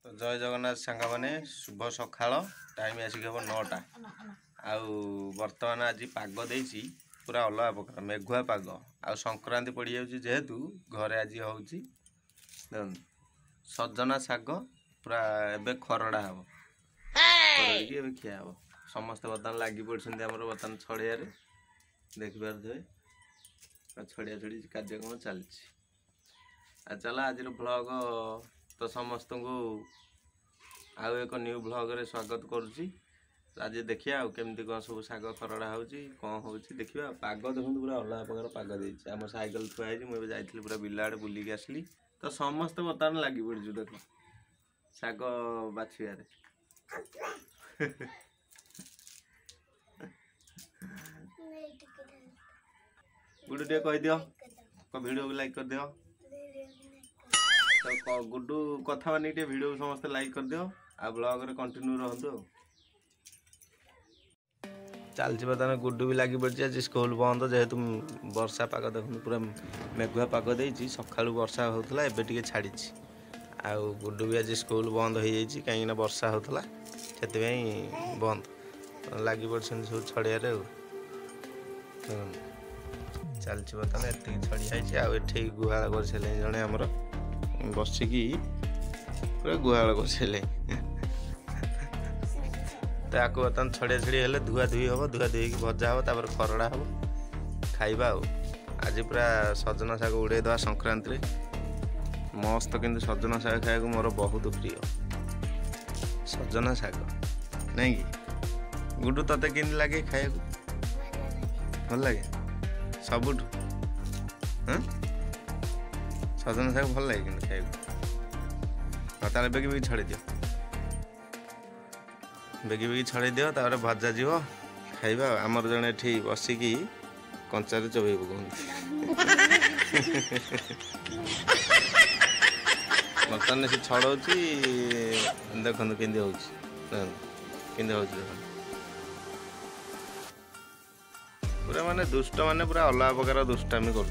तो जय जगन्नाथ सांग मैंने शुभ सकाळ टाइम आसिक हम 9टा आउ बर्तमान आज पाग देसी पूरा अलग प्रकार मेघुआ पाग आ संक्रांति पड़ जाऊँ जेहेतु घरे आज हूँ सजना शाग पूरा एबे खरड़ा हम खरड़ी खिया हम समस्त बर्तमान लगी पड़ते बर्तमान छड़िया देखिपे छड़िया छड़ी कार्यक्रम चलती चल आज ब्लॉग तो समस्त को आउ एक न्यू ब्लॉग रे स्वागत करुच्ची। आज देखिए केमती कौन सब शाग खरड़ा हो कौन हो देखिए पाग देखो पूरा अलग प्रकार पाग देती आम साइकेल थुआई मुझे जाइली पूरा बिल आड़े बुलिक आसली तो समस्त बर्तमान लगी पड़ू देख शाग बाछिबारे गुडू टे कह दियो वीडियो को लाइक कर दियो तो गुड्डू कथा मानी वीडियो समस्त लाइक कर दियो आ ब्लॉग रे कंटिन्यू रहतु चलती बर्तमान गुड्डू भी लगी पड़ी आज स्कूल बंद जेहेतु वर्षा पाग देखो पूरा मेघुआ पाग देती सका वर्षा होता एवं छाड़ी आउ गुड्डू भी आज स्कूल बंद हो जाए कहीं वर्षा होता से बंद लगी पड़े सब छड़िया चलती बर्तमान एति छड़िया आठ गुहाल कर जड़े आमर बसिकी पूरा गुहाल कर ताको बर्तमान छड़िया छड़ी हेले धुआ धुई हम धुआ धुई भजा हम तापर खरड़ा हम खाइबा आज पूरा सजना शाग उड़े दवा संक्रांति मस्त किंतु सजना शाग खाया मोर बहुत प्रिय सजना शाग नहीं कि गुडू तते कि लगे खाया भल लगे सबुठ सजना शाग भल लगे कि खाया ताले बेगी बेगी छड़ी दियो बेगी बेगी छड़े दियो तापर भजा जीव खाइबा आमर जड़े एठी बसिकी कंचारे चोबई पकाउं बर्तमान से छड़ौ देखो के पूरा माने दुष्ट माने पूरा अलग प्रकार दुष्टामी कर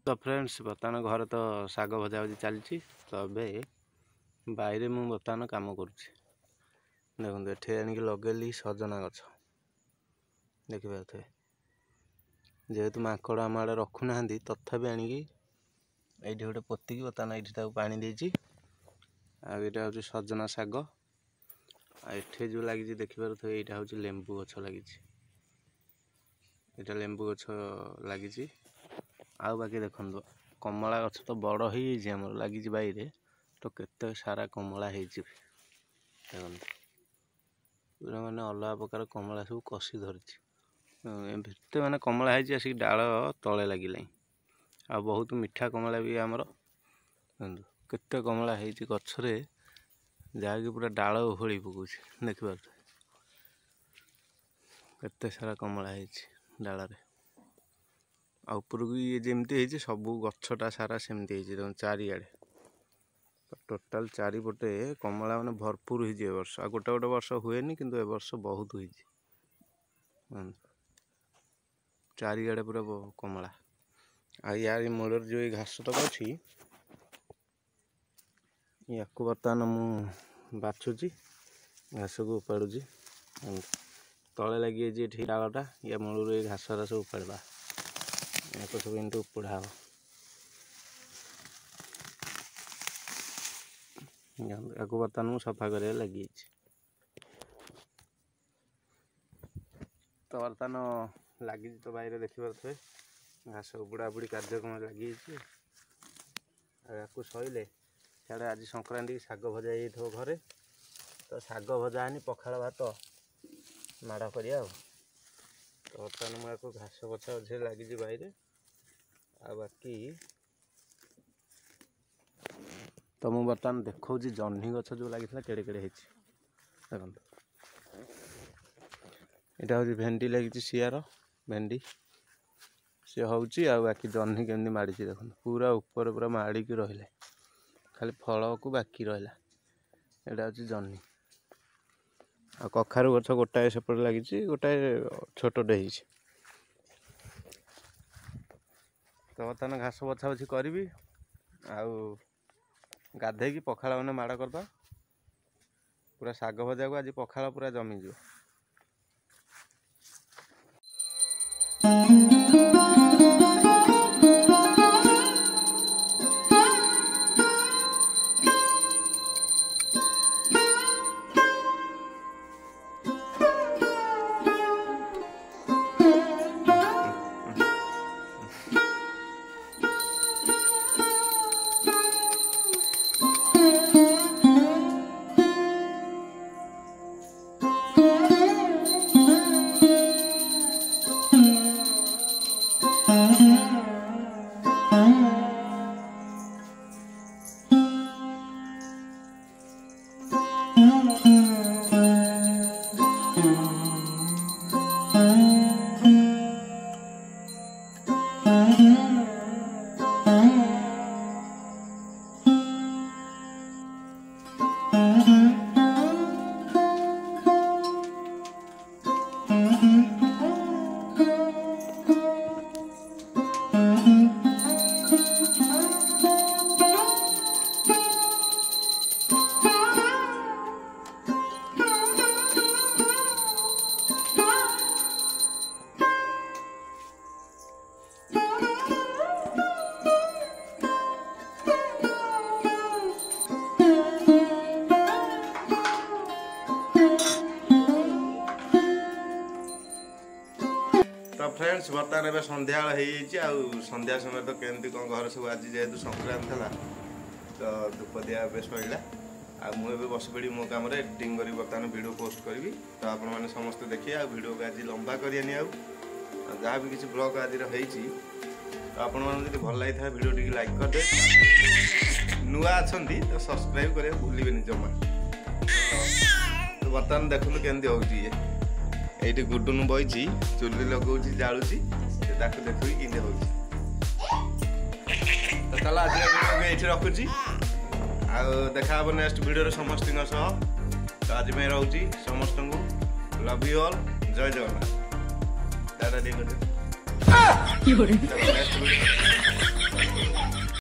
तो फ्रेंड्स बर्तमान घर तो शाग भजा भजी चलती तो ए बाहर मुझे बर्तमान कम करुँच देखो ये आणिक लगेली सजना गछ देखिपे जेहेतु माकड़ आम आड़े रखुना तथापि आणिक ये गोटे पोतिकी बर्तमान ये पानी देती आईटा हूँ सजना शाग आठे जो लगी देखिपे यहाँ हूँ लेंबू गछ लगी यहाँ लेंबू गछ लगी आउ बाकी देखो कमला गछ तो बड़ हो लगी बाईरे तो केते सारा कमला देखो पूरा माने अलग प्रकार कमला सब कषि धरती माने कमला है आसिक डाल तले लगे आ बहुत मीठा कमला भी आमर केते कमला है गछरे जहाँकि पूरा डाल ओहली पकाऊ देखिए केते सारा कमला है डाल उपरକୁ ये जमती सब गछटा सारा सेमती चारिआडे टोटाल चारिपटे कमला माने भरपूर हो वर्ष आ गोटे गोटे वर्ष हुए किंतु ए वर्ष बहुत हुई चारिआडे पूरा कमला आ यार मूल जो ये घास तक अच्छी या बर्तमान मु बाछुची घास को उपाड़ुची तले लगी ये डालटा या मूल ये घास सब उपाड़ा तो सब एमती उपुड़ा हम या बर्तमान मुझे सफा कर लगी तो बर्तमान लगी तो बाहर देखिपे घास उपुड़ा उपुड़ी कार्यक्रम लगी या सैले सियाड़े आज संक्रांति शाग भजा घरे तो शाग भजा आनी पखाड़ भात माड़ करिया तो बर्तमान मुझे घास बछा अच्छे लगी बाहर आ बाकी तो मुझे बर्तमान देखा जह्नी गछ जो लगी केड़े केड़े देखो यहाँ हूँ भेंडी लगी सियार भेंडी सी हूँ बाकी जह्नी केमती माड़ी देखो पूरा ऊपर पूरा माड़िकी रहिले खाली फल को बाकी रहा यहाँ हूँ जह्नी आ कखारु गछ गोटाए सेपटे लगी गोटाए छोटे तो बर्तमान घास बछा बछी करी गाधे पखाड़ मैंने माड़ करदा पूरा शाग भजा को आज पखाड़ पूरा जमीज तो फ्रेंड्स बर्तमान ए संध्या संध्या समय तो केमती कौन घर सब आज जेहेतु संक्रांति था तो धूप दिया सैला मुझे बस पड़ी मो कम एडिटिंग कर बर्तमान वीडियो पोस्ट करी तो आपण मैंने समस्ते देखिए वीडियो को आज लंबा करनी जहाँ भी किसी ब्लॉग आज तो आपण मैंने भल लगी था वीडियो टी लाइक कर दे नुआ अच्छा तो सब्सक्राइब करें भूलिए जमा तो बर्तमान देखो केमती हो ये गुडुन बही चुली लगौ जालुची देखो कि हो तो चलो आज ये रखुची देखा नेक्स्ट वीडियो समस्त तो आज मैं रोची समस्त लव यू ऑल जय जगन्नाथ।